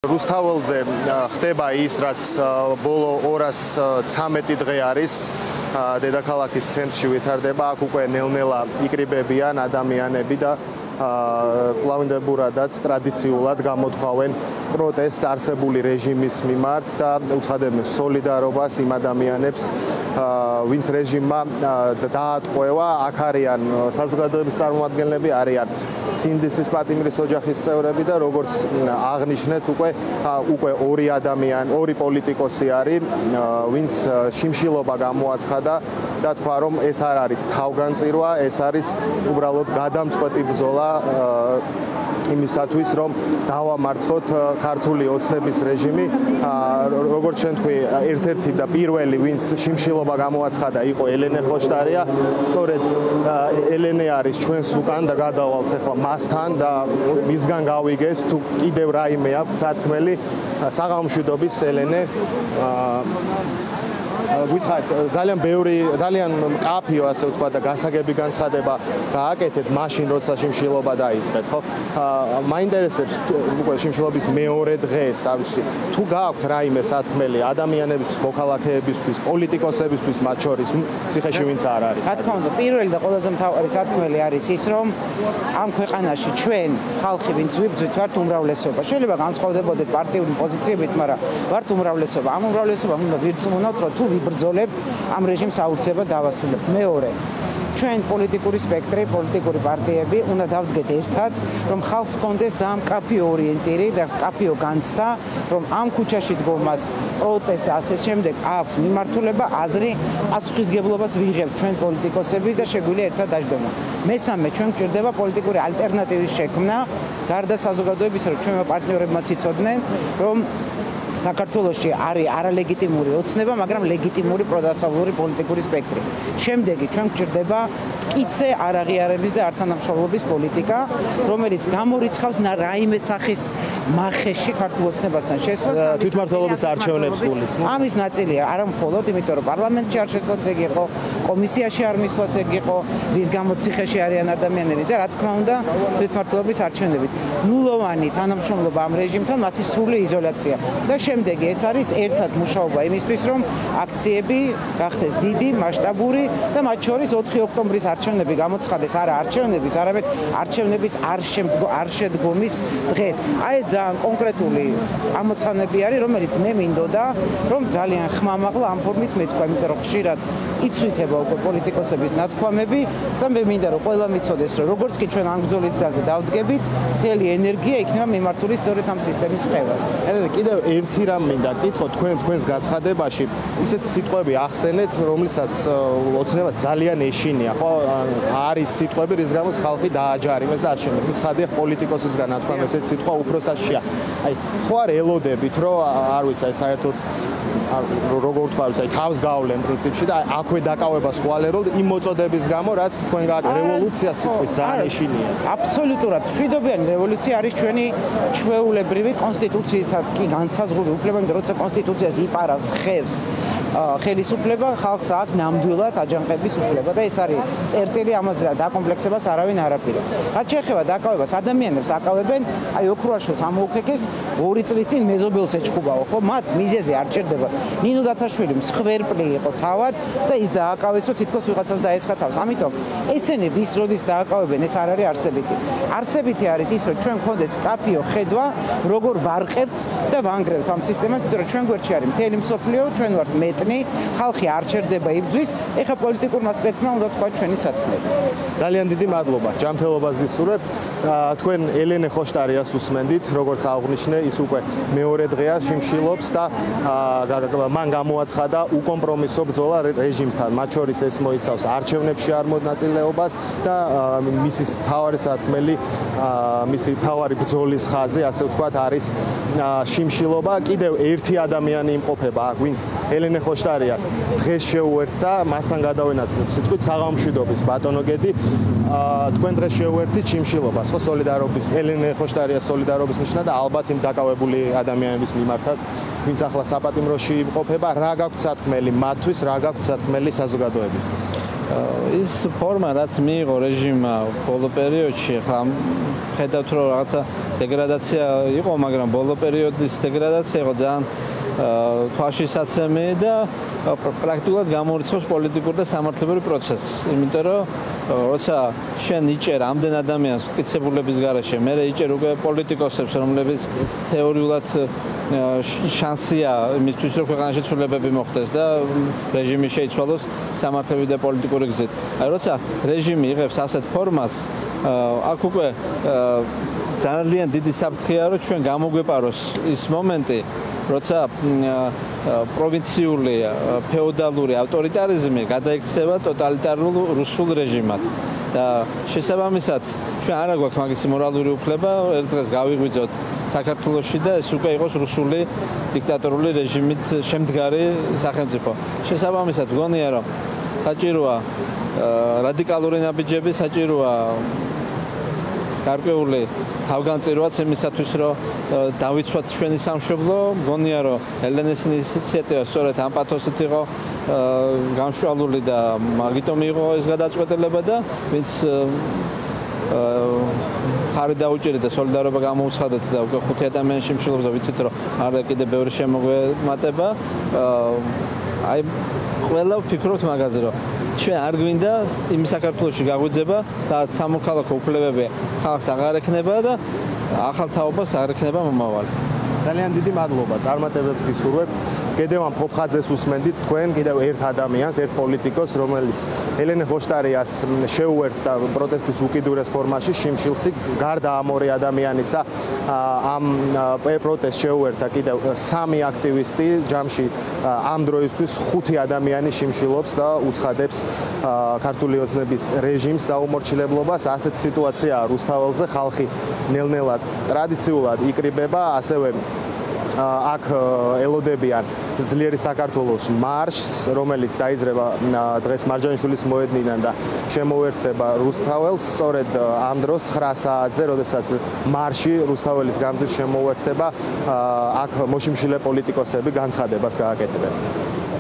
რუსთაველზე ხდება ის, რაც ბოლო 213 დღე არის დედაქალაქის ცენტრში ვითარდება. აქ უკვე ნელ-ნელა იკრიბებიან ადამიანები და კლავინდებურადაც ტრადიციულად გამოთქვავენ პროტესტს არსებული რეჟიმის მიმართ და უცხადებენ სოლიდარობას იმ ადამიანებს, ვინც რეჟიმმა დაატყვევა. აქ არიან საზოგადოების წარმომადგენლები, არიან სინდისის პატიმრის ოჯახის წევრები და როგორც აღნიშნეთ, უკვე ორი პოლიტიკოსი არის, ვინც შიმშილობა გამოაცხადა და თქვა, რომ ეს არ არის თავგანწირვა, ეს არის უბრალოდ გადამწყვეტი ბრძოლა იმისათვის, რომ დავამარცხოთ ქართული ოცნების რეჟიმი. როგორც ჩვენ თქვი, ერთ-ერთი და პირველი, ვინც შიმშილობა გამოაცხადა, იყო ელენე ხოშტარია. სწორედ ელენე არის ჩვენს უკან და გადავალთ ახლა მასთან და მისგან გავიგეთ თუ კიდევ რაიმე აქვს სათქმელი. საღამოშვიდობის ელენე. გითხარით, ძალიან მკაფიო, ასე ვთქვა და გასაგები განცხადება გააკეთეთ მაშინ, როცა შიმშილობა დაიწყეთ, ხო? მაინტერესებს უკვე შიმშილობის მეორე დღეს, არ ვიცი, თუ გააქვთ რაიმე სათქმელი ადამიანებისთვის, მოქალაქეებისთვის, პოლიტიკოსებისთვის, მათ შორის ციხეში ვინც არ არის? რა თქმა უნდა, პირველი და ყველაზე მთავარი სათქმელი არის ის, რომ ამ ქვეყანაში ჩვენ ხალხი, ვინც ვიბრძვით, ვართ უმრავლესობა. შეიძლება განსხვავდებოდეთ პარტიული პოზიციებით, მაგრამ ვართ უმრავლესობა. ამ უმრავლესობამ უნდა ვირწმუნოთ, რომ თუ ვიბრძოლებთ, ამ რეჟიმს აუცილებლად დავასრულებთ. მეორე, ჩვენ პოლიტიკური სპექტრი, პოლიტიკური პარტიები უნდა დავდგეთ ერთად, რომ ხალხს ჰქონდეს ძალიან მკაფიო ორიენტირი და მკაფიო განცდა, რომ ამ ქუჩაში დგომას, პროტესტს და ასე შემდეგ აქვს მიმართულება, აზრი, პასუხისგებლობას ვიღებთ ჩვენ პოლიტიკოსები და შეგვიძლია ერთად დაждდომა. მესამე, ჩვენ გვჭირდება პოლიტიკური ალტერნატივის შექმნა, გარდა საზოგადოებისა, რომ ჩვენმა პარტნიორებმაც იცოდნენ, რომ საქართველოში არის არალეგიტიმური ოცნება, მაგრამ ლეგიტიმური პროდასავლური პოლიტიკური სპექტრი. შემდეგი, ჩვენ გვჭირდება მტკიცე არაღიარების და ართანამშრომლობის პოლიტიკა, რომელიც გამორიცხავს რაიმე სახის მახეში ქართულ ოცნებასთან შესვლას. თვითმმართველობის არჩევნებს გულისხმობ. ამის ნაწილია არა მხოლოდ, იმიტომ რომ პარლამენტში არ შესვლაც ეგ იყო, კომისიაში არ მისვლაც ეგ იყო, რის გამოც ციხეში არიან ადამიანები და რა თქმა უნდა, თვითმმართველობის არჩევნებით. ნულოვანი თანამშრომლობა ამ რეჟიმთან, მათი სრული იზოლაცია. და შემდეგი ეს არის ერთად მუშაობა იმისთვის, რომ აქციები გახდეს დიდი, მასშტაბური და მათ შორის 4 ოქტომბრის არჩევნები გამოცხადეს არა არჩევნების, არამედ არჩევნების არ შედგომის დღე. აი ეს ძალიან კონკრეტული ამოცანები არის, რომელიც მე მინდოდა, რომ ძალიან ხმამაღლა ამ ფორმით მეთქვა, იმიტომ რომ ხშირად იცვითება უკვე პოლიტიკოსების ნათქვამები და მე მინდა რომ ყველა მიცოდეს, რომ როგორც კი ჩვენ ამ ბრძოლის გზაზე დავდგებით, მთელი ენერგია იქნება მიმართული სწორედ ამ სისტემის ხევაზე. კიდევ ერთი რამ მინდა გითხოთ, თქვენს გაცხადებაში ისეთ სიტყვები ახსენეთ, რომლითაც ოცნებას ძალიან ეშინია, ხო? არის სიტყვები, რის გამოც ხალხი დააჯარიმეს და ასე შემდეგ. ცხადია, პოლიტიკოსისგან ნათქვამ ესეთ სიტყვა უფრო საშია. აი, ხო არ ელოდებით, რომ არ ვიცი, აი საერთოდ როგორ ვთქვა, აი თავს გავლენ პრინციპში და აქვე დაკავებას ხვალეროლ იმ მოწოდების გამო, რაც თქვენ გააკეთეთ რევოლუცია სიტყვის ძალიან ეშინია. აბსოლუტურად. მშვიდობიანი რევოლუცია არის ჩვენი ჩვეულებრივი კონსტიტუციითაც კი განსაზღვრული უფლება, იმიტომ როცა კონსტიტუციას იპარავს ხევს ხელისუფლება, ხალხს აქვს ნამდვილად აჯანყების უფლება და ეს არის წერტილი, ამაზე დაკომპლექსებას არავინ არ აპირებს. რაც შეეხება დაკავებას, ადამიანებს აკავებენ, აი ოქროაშვილს ამოუქეკეს 2 წლის წინ მეზობელს ეჩხუბაო, ხო? მათ მიზეზი არ ჭირდება. ნინო დათაშვილი მსხვერპლი იყო თავად და ის დააკავეს, რომ თითქოს ვიღაცას დაესხა თავს. ამიტომ ესენი ვის როდის დააკავებენ, ეს არ არის არსებითი. არსებითი არის ის, რომ ჩვენ გქონდეს მკაფიო ხედვა, როგორ ვარყებთ და ვანგრევთ ამ სისტემას, იმიტომ რომ ჩვენ გვერდში არის მთელი მსოფლიო, ჩვენ ვართ მეტნი, ხალხი არ ჩერდება იბრძვის, ეხა პოლიტიკურმა სპექტრმა უნდა თქვა ჩვენი სათქმელი. ძალიან დიდი მადლობა. ჯანმრთელობას გისურვებ. თქვენ ელენე ხოშტარიას უსმენდით, როგორც აღნიშნე, ის უკვე მეორე დღეა შიმშილობს და მან გამოაცხადა უკომპრომისო ბრძოლა რეჟიმთან. მათ შორის ეს მოიცავს არჩევნებში არ მონაწილეობას და მისი თავარი სათქმელი, მისი თავარი ბრძოლის ხაზი, ასე ვთქვათ, არის შიმშილობა. კიდევ ერთი ადამიანი იმყოფება აქ, ვინც ელენე ხოშტარიას დღეს შეუერთდა, მასთან გადავენაცვლებ სიტყვით საღამოშვიდობის ბატონო გედი. თქვენ დღეს შეუერთდით შიმშილობას, ხო, სოლიდარობის, ელენე ხოშტარიას სოლიდარობის ნიშნა და ალბათ იმ დაკავებული ადამიანების მიმართაც, ვინც ახლა საპატიმროში იმყოფება, რა გაქვთ სათქმელი მათთვის, რა გაქვთ სათქმელი საზოგადოებისთვის? ის ფორმა რაც მიიღო რეჟიმმა ბოლო პერიოდში, ხა ხედავთ რომ რაღაცა დეგრადაცია იყო, მაგრამ ბოლო პერიოდის დეგრადაცია იყო ძალიან თვალშისაცემი და პრაქტიკულად გამორიცხავს პოლიტიკურ და სამართლებრივ პროცესს. იმიტომ რომ როცა შენ იჭერ ამდენ ადამიანს მტკიცებულების გარეშე, მერე იჭერ უკვე პოლიტიკოსებს, რომლებიც თეორიულად შანსია იმისთვის, რომ ქვეყანაში ცვლილებები მოხდეს და რეჟიმი შეიცვალოს სამართლებრივი და პოლიტიკური გზით. აი როცა რეჟიმი იღებს ასეთ ფორმას, აქ უკვე ძალიან დიდი საფრთხეა, რომ ჩვენ გამოგვეპაროს ის მომენტი, როცა პროვინციული ფეოდალური ავტორიტარიზმი გადაიქცევა ტოტალიტარულ რუსულ რეჟიმად და შესაბამისად ჩვენ არ აგვაქვს მაგისი მორალური უფლება ერთ დღეს გავიღვიძოთ საქართველოში და ეს უკვე იყოს რუსული დიქტატორული რეჟიმით შემდგარი სახელმწიფო. შესაბამისად გონია რომ საჭიროა რადიკალური ნაბიჯები, საჭიროა გარკვეული თავგანწირვაც იმისათვის, რომ დავიცვათ ჩვენი სამშობლო, მგონია, რომ ელენეს ინიციატივა სწორედ ამ პათოსით იყო გამსჭვალული და მაგიტომ იყო ეს გადაწყვეტილება და ვინც ხარი დაუჭერეთ და სოლიდარობა გამოუცხადეთ და უკვე 5 ადამიანის შემშლობს და ვიცით, რომ არა კიდე ბევრი შემოგვემატება. აი ყველა ვფიქრობთ მაგაზე, რომ ჩვენ არ გვინდა იმ საქართველოში გაგვიძება, სადაც სამოქალაქო უფლებები ხალხს აღარ ექნება და ახალ თაობას არ ექნება მომავალი. ძალიან დიდი მადლობა. წარმატებებს გისურვებ. კიდევ ამ ფოფხაძეს უსმენდით თქვენ კიდევ ერთ ადამიანს, ერთ პოლიტიკოს, რომელიც ელენე ხოშტარიას შეუერთდა პროტესტის უკიდურეს ფორმაში შიმშილსი, გარდა ამ ორი ადამიანისა, ამ პროტესტს შეუერთდა კიდევ 3 აქტივისტი, ჯამში ამ დროისთვის 5 ადამიანი შიმშილობს და უცხადებს ქართული ოცნების რეჟიმს და უმორჩილებლობას. ასეთ სიტუაციაა რუსთაველზე, ხალხი ნელ-ნელა ტრადიციულად იკრიბება, ასევე აქ ელოდებიან ძლიერი საქართველოს მარშს, რომელიც დაიძრება დღეს მარჯანიშვილის მოედნიდან და შემოერთდება რუსთაველს. სწორედ ამ დროს 9 საათზე, როდესაც მარში რუსთაველის გამზირს შემოერთდება, აქ მოშიმშილე პოლიტიკოსები განცხადებას გააკეთებენ.